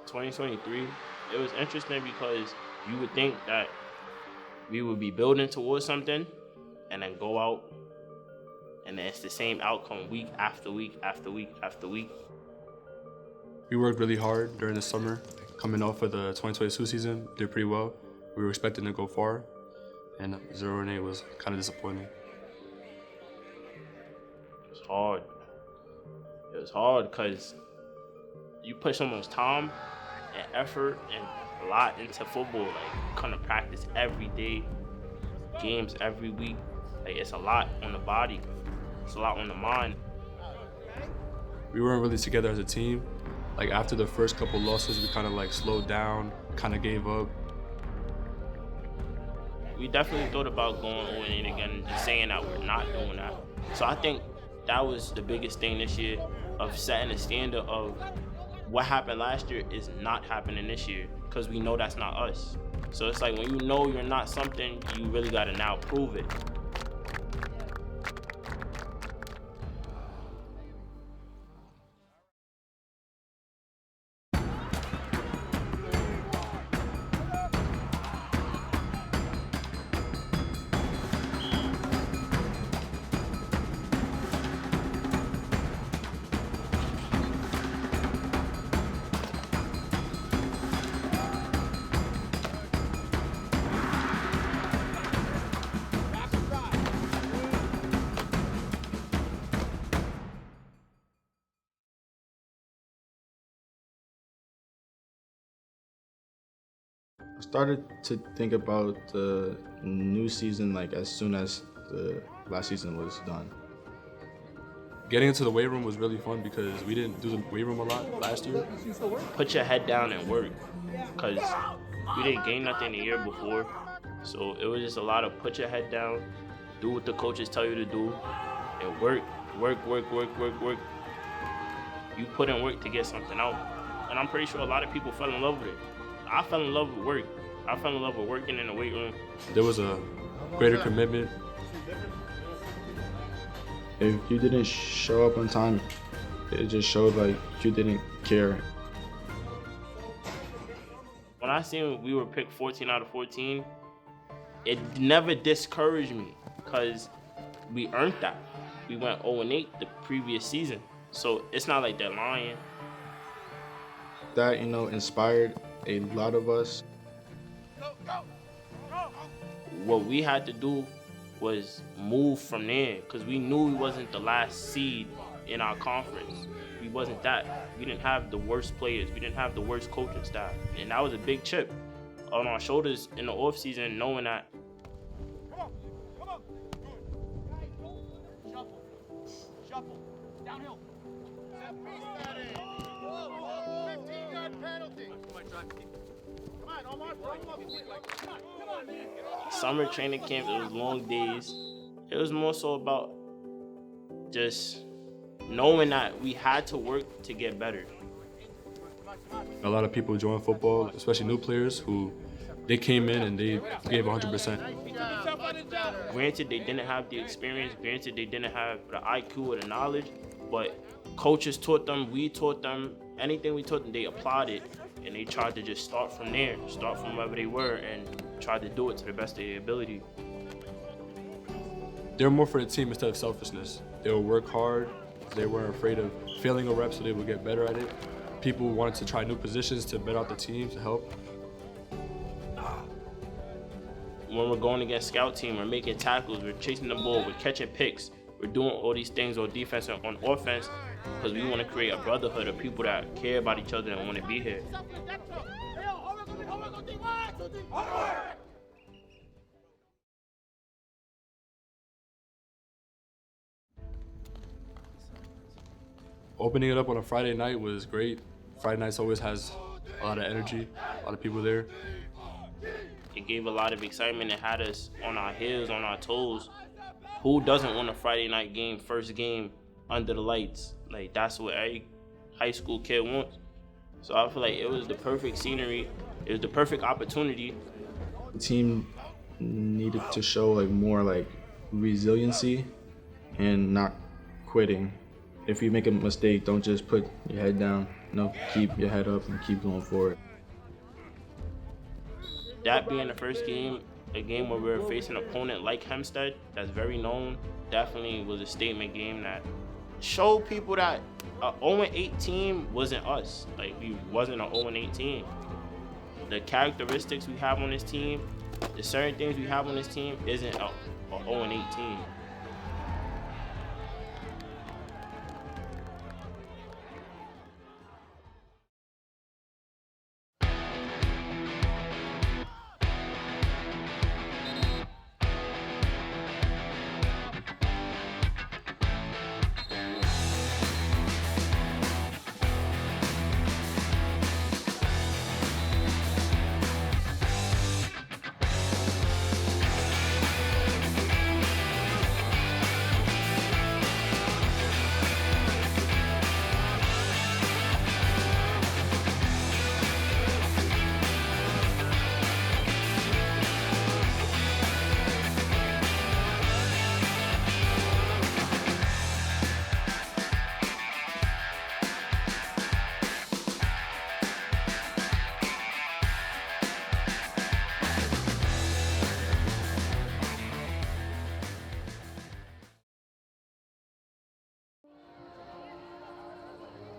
2023, it was interesting because you would think that we would be building towards something and then go out and then it's the same outcome week after week after week after week. We worked really hard during the summer. Coming off of the 2022 season, did pretty well. We were expecting to go far, and 0-8 was kind of disappointing. It was hard. It was hard because you put so much time and effort and a lot into football, like come to practice every day, games every week. Like it's a lot on the body, it's a lot on the mind. We weren't really together as a team. Like after the first couple losses, we kind of like slowed down, kind of gave up. We definitely thought about going 0-8 again and just saying that we're not doing that. So I think that was the biggest thing this year, of setting a standard of what happened last year is not happening this year, because we know that's not us. So it's like when you know you're not something, you really got to now prove it. I started to think about the new season like as soon as the last season was done. Getting into the weight room was really fun because we didn't do the weight room a lot last year. Put your head down and work, because we didn't gain nothing the year before. So it was just a lot of put your head down, do what the coaches tell you to do, and work. You put in work to get something out. And I'm pretty sure a lot of people fell in love with it. I fell in love with work. I fell in love with working in the weight room. There was a greater commitment. If you didn't show up on time, it just showed like you didn't care. When I seen we were picked 14 out of 14, it never discouraged me because we earned that. We went 0-8 the previous season. So it's not like they're lying. That, inspired a lot of us. What we had to do was move from there, because we knew we wasn't the last seed in our conference. We wasn't that. We didn't have the worst players. We didn't have the worst coaching staff. And that was a big chip on our shoulders in the offseason, knowing that. Come on. Shuffle. Downhill. 15-yard penalty. Come on, Omar. Come on, man. Summer training camp, it was long days. It was more so about just knowing that we had to work to get better. A lot of people joined football, especially new players who they came in and they gave 100%. Granted, they didn't have the experience. Granted, they didn't have the IQ or the knowledge, but coaches taught them, we taught them, anything we taught them, they applied it, and they tried to just start from there, start from wherever they were, and tried to do it to the best of their ability. They were more for the team instead of selfishness. They would work hard. They weren't afraid of failing a rep, so they would get better at it. People wanted to try new positions to better out the team, to help. When we're going against scout team, we're making tackles, we're chasing the ball, we're catching picks, we're doing all these things on defense and on offense because we want to create a brotherhood of people that care about each other and want to be here. Opening it up on a Friday night was great. Friday nights always has a lot of energy, a lot of people there. It gave a lot of excitement. It had us on our heels, on our toes. Who doesn't want a Friday night game, first game, under the lights? Like, that's what every high school kid wants. So I feel like it was the perfect scenery. It was the perfect opportunity. The team needed to show more resiliency and not quitting. if you make a mistake, don't just put your head down. Keep your head up and keep going forward. That being the first game, a game where we were facing an opponent like Hempstead, that's very known, definitely was a statement game that showed people that a 0-8 team wasn't us. Like, we wasn't an 0-8 team. The characteristics we have on this team, the certain things we have on this team isn't a 0-8 team.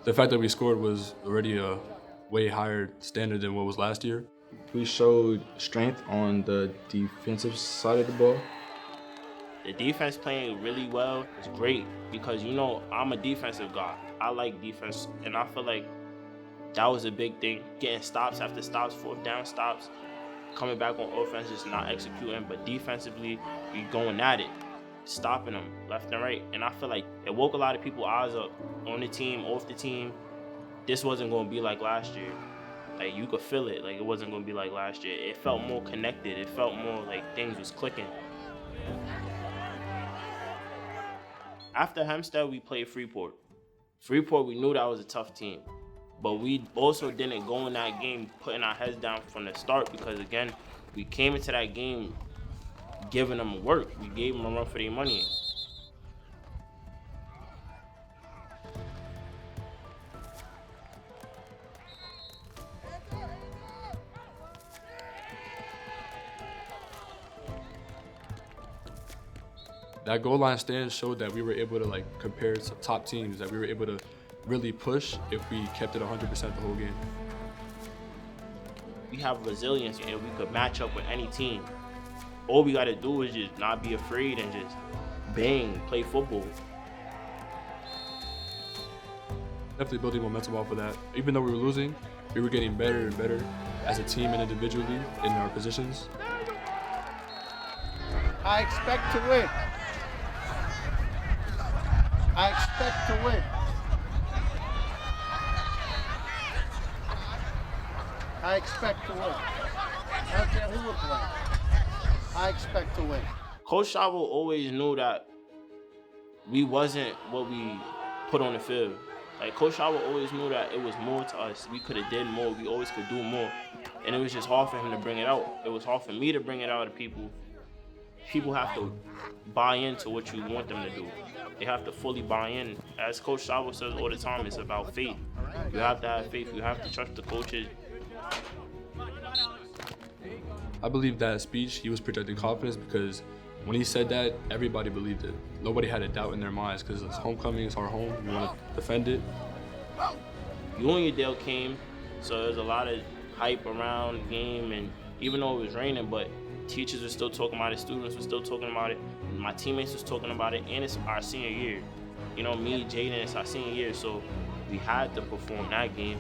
The fact that we scored was already a way higher standard than what was last year. We showed strength on the defensive side of the ball. The defense playing really well is great because, you know, I'm a defensive guy. I like defense, and I feel like that was a big thing. Getting stops after stops, fourth down stops, coming back on offense, just not executing, but defensively, we going at it, stopping them left and right. And I feel like it woke a lot of people's eyes up on the team, off the team. This wasn't going to be like last year. Like, you could feel it. Like, it wasn't going to be like last year. It felt more connected. It felt more like things was clicking. After Hempstead, we played Freeport. Freeport, we knew that was a tough team. But we also didn't go in that game putting our heads down from the start because, again, we came into that game giving them work. We gave them a run for their money. That goal line stand showed that we were able to compare to top teams, that we were able to really push if we kept it 100% the whole game. We have resilience and we could match up with any team. All we gotta do is just not be afraid and just bang, play football. Definitely building momentum off of that. Even though we were losing, we were getting better and better as a team and individually in our positions. I expect to win. I expect to win. I expect to win. I don't care who we're playing. I expect to win. Coach Chavo always knew that we wasn't what we put on the field. Like, Coach Chavo always knew that it was more to us. We could have did more. We always could do more. And it was just hard for him to bring it out. It was hard for me to bring it out to people. People have to buy into what you want them to do. They have to fully buy in. As Coach Chavo says all the time, it's about faith. You have to have faith. You have to trust the coaches. I believe that speech, he was projecting confidence because when he said that, everybody believed it. Nobody had a doubt in their minds because it's homecoming, it's our home, we want to defend it. Uniondale came, so there's a lot of hype around the game, and even though it was raining, but teachers were still talking about it, students were still talking about it, my teammates was talking about it, and it's our senior year. You know, me, Jaden, it's our senior year, so we had to perform that game.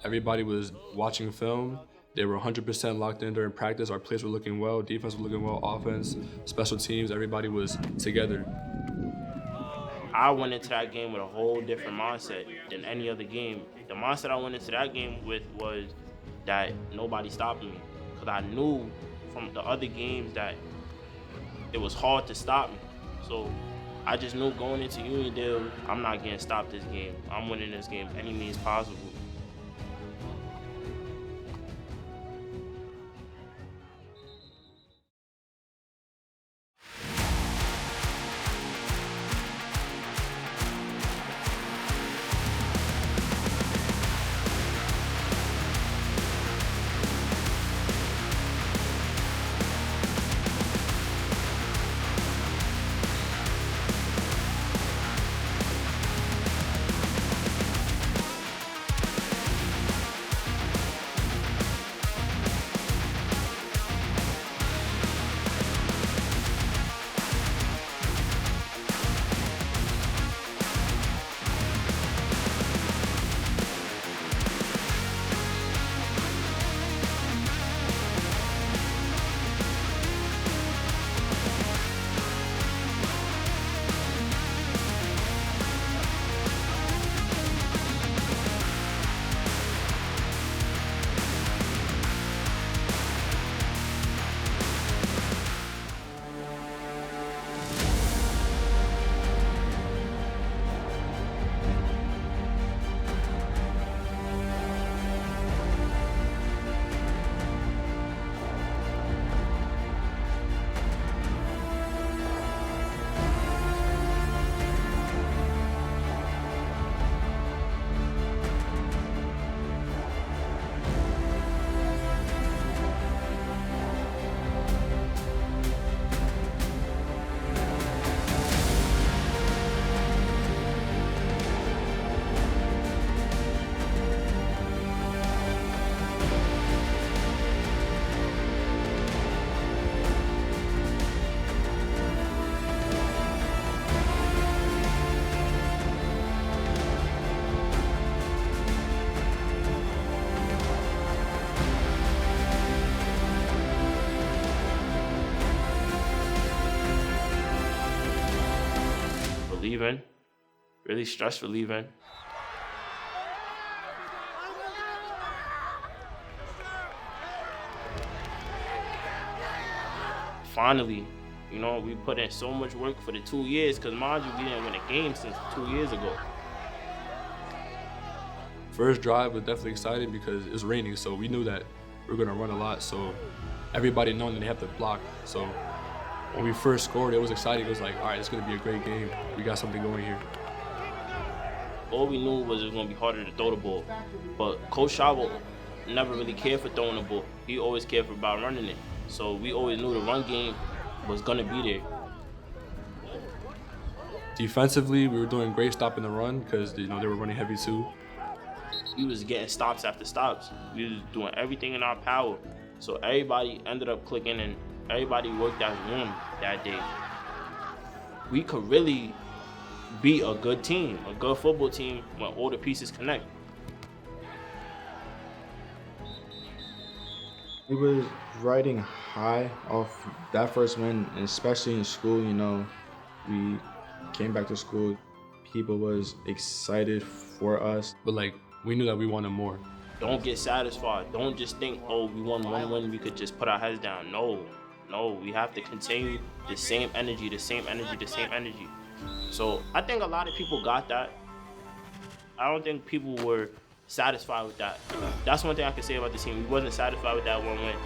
Everybody was watching film. They were 100% locked in during practice. Our plays were looking well, defense was looking well, offense, special teams, everybody was together. I went into that game with a whole different mindset than any other game. The mindset I went into that game with was that nobody stopping me, because I knew from the other games that it was hard to stop me. So I just knew going into Uniondale, I'm not getting stopped this game. I'm winning this game any means possible. relieving, really stress relieving. Finally, you know, we put in so much work for the 2 years, because mind you, we didn't win a game since 2 years ago. First drive was definitely exciting because it was raining, so we knew that we were gonna run a lot. So everybody knowing that they have to block. So when we first scored, it was exciting. It was like, all right, it's gonna be a great game. We got something going here. All we knew was it was gonna be harder to throw the ball, but Coach Chavo never really cared for throwing the ball. He always cared for about running it. So we always knew the run game was gonna be there. Defensively, we were doing great stopping the run because they were running heavy too. We was getting stops after stops. We was doing everything in our power. So everybody ended up clicking and everybody worked as one that day. We could really be a good team, a good football team when all the pieces connect. We was riding high off that first win, and especially in school, we came back to school. People was excited for us. But we knew that we wanted more. Don't get satisfied. Don't just think, oh, we won one win, we could just put our heads down. No, we have to continue the same energy. So I think a lot of people got that. I don't think people were satisfied with that. That's one thing I can say about the team. We wasn't satisfied with that one win.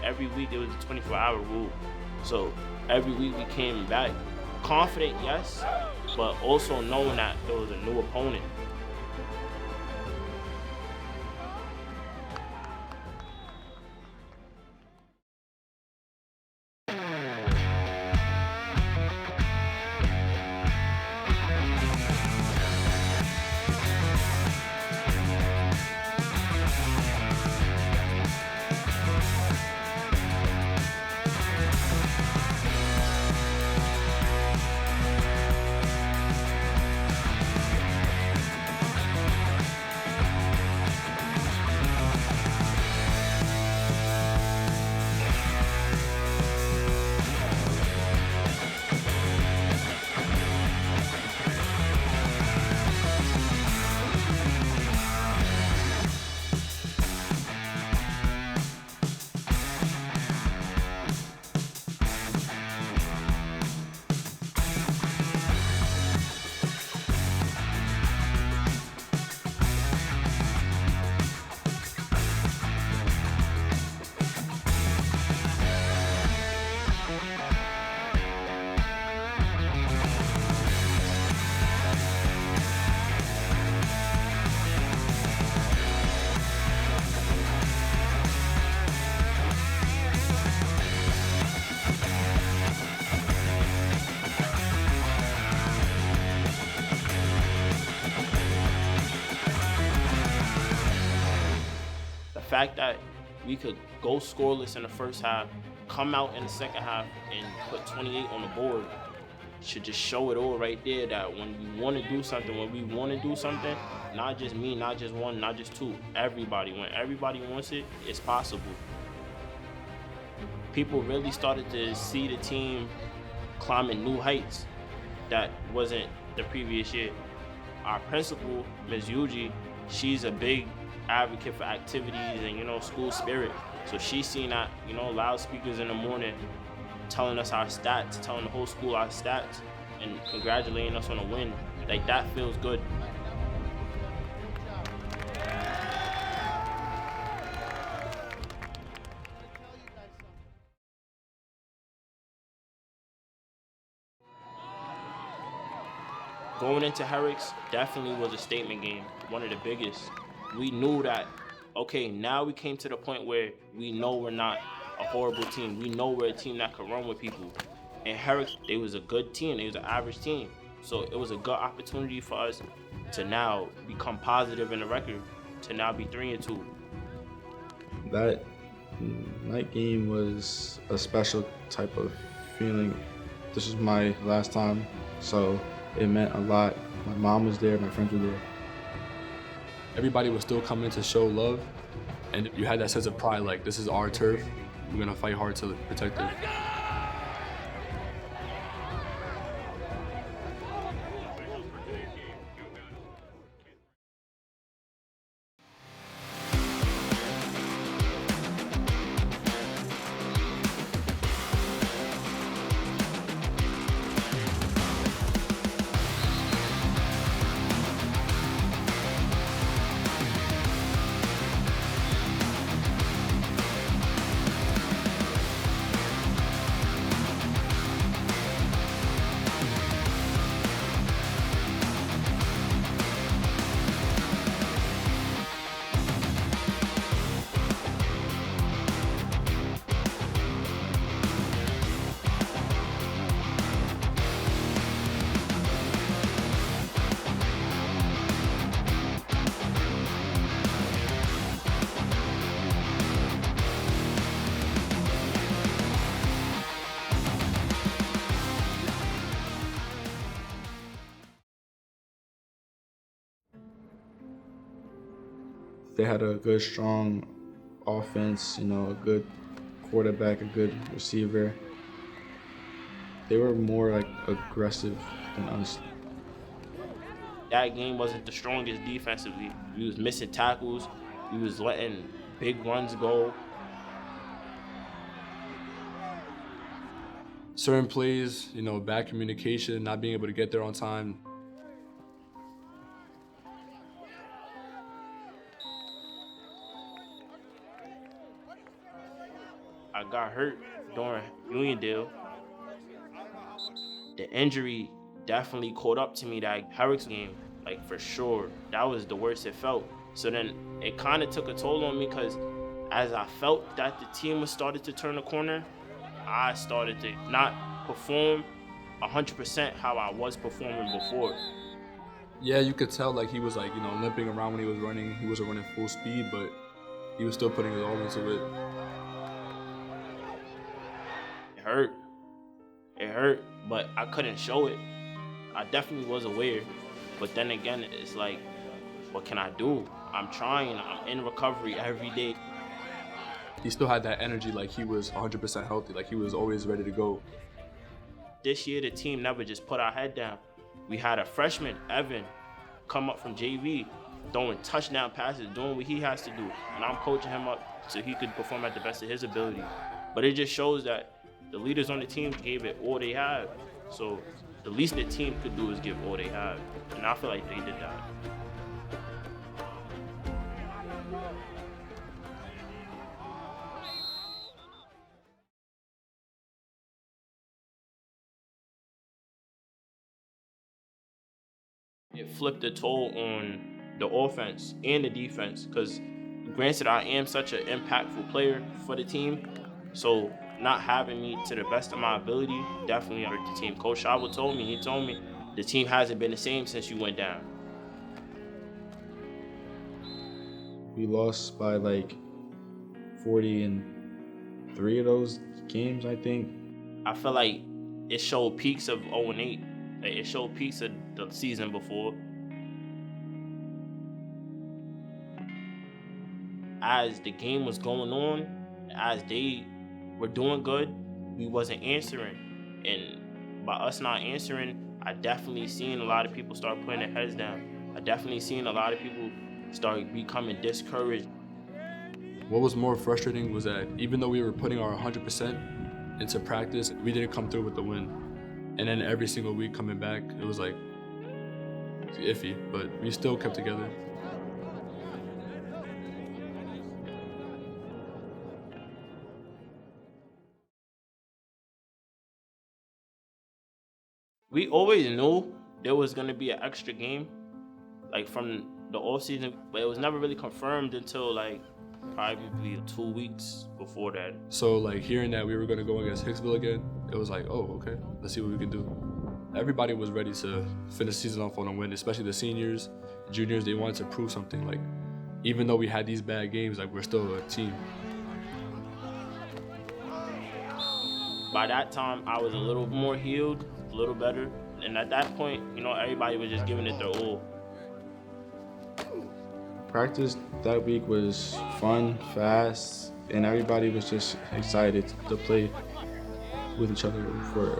Every week there was a 24-hour rule. So every week we came back confident, yes, but also knowing that there was a new opponent. The fact that we could go scoreless in the first half, come out in the second half and put 28 on the board should just show it all right there, that when we want to do something, not just me, not just one, not just two, everybody, when everybody wants it, it's possible. People really started to see the team climbing new heights that wasn't the previous year. Our principal, Ms. Yuji, she's a big advocate for activities and school spirit. So she's seen that, loudspeakers in the morning telling us our stats, telling the whole school our stats, and congratulating us on a win. Like, that feels good. Going into Herrick's definitely was a statement game, one of the biggest. We knew that, okay, now we came to the point where we know we're not a horrible team. We know we're a team that can run with people. And Herrick, they was a good team. They was an average team. So it was a good opportunity for us to now become positive in the record, to now be 3-2. That night game was a special type of feeling. This was my last time, so it meant a lot. My mom was there, my friends were there. Everybody was still coming to show love, and you had that sense of pride, like, this is our turf. We're gonna fight hard to protect it. They had a good, strong offense, you know, a good quarterback, a good receiver. They were more like aggressive than us. That game wasn't the strongest defensively. We was missing tackles. We was letting big runs go. Certain plays, you know, bad communication, not being able to get there on time. I got hurt during Uniondale. The injury definitely caught up to me that Herrick's game, like for sure. That was the worst it felt. So then it kind of took a toll on me because as I felt that the team was started to turn the corner, I started to not perform 100% how I was performing before. Yeah, you could tell like he was like, you know, limping around when he was running. He wasn't running full speed, but he was still putting it all into it. It hurt, but I couldn't show it. I definitely was aware, but then again, it's like, what can I do? I'm trying, I'm in recovery every day. He still had that energy like he was 100% healthy, like he was always ready to go. This year, the team never just put our head down. We had a freshman, Evan, come up from JV, throwing touchdown passes, doing what he has to do, and I'm coaching him up so he could perform at the best of his ability. But it just shows that the leaders on the team gave it all they have. So the least the team could do is give all they have. And I feel like they did that. It flipped a toll on the offense and the defense because granted I am such an impactful player for the team. So not having me to the best of my ability definitely hurt the team. Coach Shavo told me the team hasn't been the same since you went down. We lost by like 40 in 3 of those games, I think. I feel like it showed peaks of 0-8. Like it showed peaks of the season before. As the game was going on, as they were doing good, we wasn't answering. And by us not answering, I definitely seen a lot of people start putting their heads down. I definitely seen a lot of people start becoming discouraged. What was more frustrating was that even though we were putting our 100% into practice, we didn't come through with the win. And then every single week coming back, it was like iffy, but we still kept together. We always knew there was going to be an extra game, like from the off season, but it was never really confirmed until like probably 2 weeks before that. So like hearing that we were going to go against Hicksville again, it was like, oh, okay, let's see what we can do. Everybody was ready to finish the season off on a win, especially the seniors, juniors. They wanted to prove something. Like even though we had these bad games, like we're still a team. By that time, I was a little more healed, a little better. And at that point, you know, everybody was just giving it their all. Practice that week was fun, fast, and everybody was just excited to play with each other for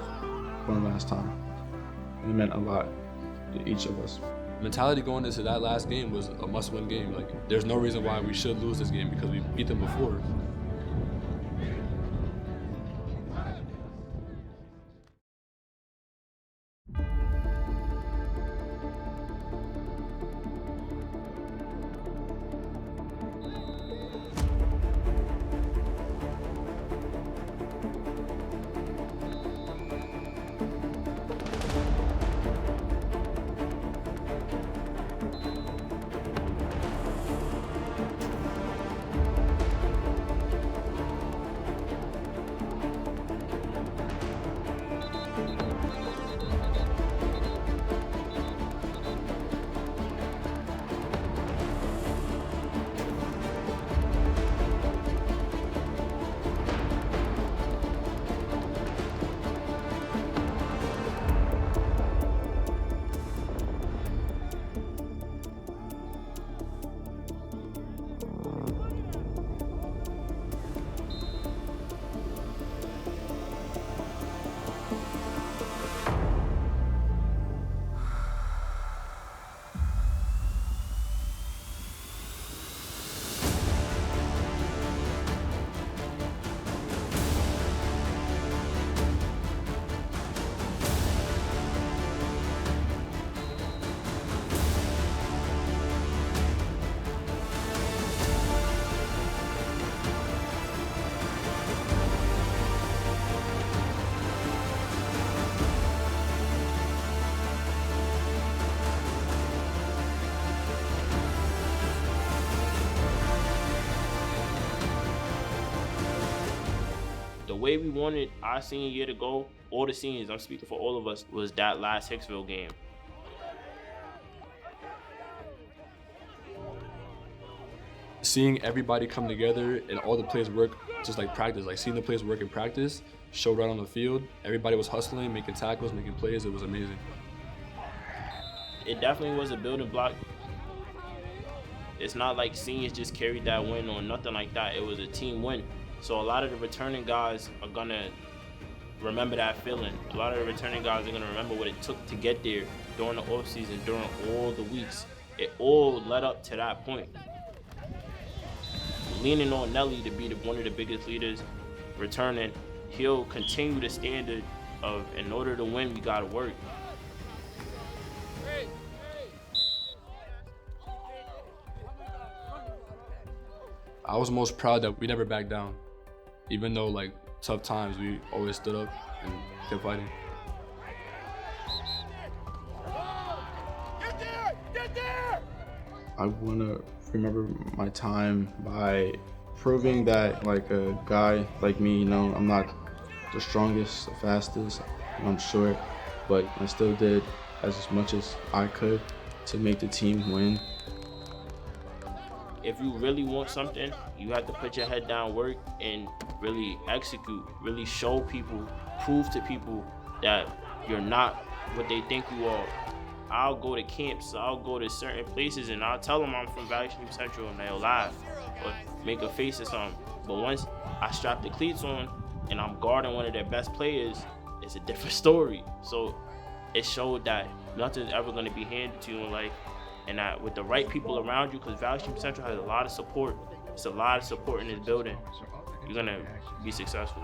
one last time. It meant a lot to each of us. Mentality going into that last game was a must-win game. Like there's no reason why we should lose this game because we beat them before. way we wanted our senior year to go, all the seniors, I'm speaking for all of us, was that last Hicksville game. Seeing everybody come together and all the players work just like practice, like seeing the players work in practice, showed right on the field. Everybody was hustling, making tackles, making plays. It was amazing. It definitely was a building block. It's not like seniors just carried that win or nothing like that. It was a team win. So a lot of the returning guys are gonna remember that feeling. A lot of the returning guys are gonna remember what it took to get there during the offseason, during all the weeks. It all led up to that point. Leaning on Nelly to be one of the biggest leaders returning, he'll continue the standard of, in order to win, we gotta work. I was most proud that we never backed down. Even though like tough times, we always stood up and kept fighting. Get there! Get there! I want to remember my time by proving that, like, a guy like me, you know, I'm not the strongest, the fastest, I'm short, but I still did as much as I could to make the team win. If you really want something, you have to put your head down, work, and really execute, really show people, prove to people that you're not what they think you are. I'll go to camps, I'll go to certain places, and I'll tell them I'm from Valley Stream Central, and they'll laugh or make a face or something. But once I strap the cleats on and I'm guarding one of their best players, it's a different story. So it showed that nothing's ever going to be handed to you in life, and that with the right people around you, because Valley Stream Central has a lot of support. It's a lot of support in this building. You're going to be successful.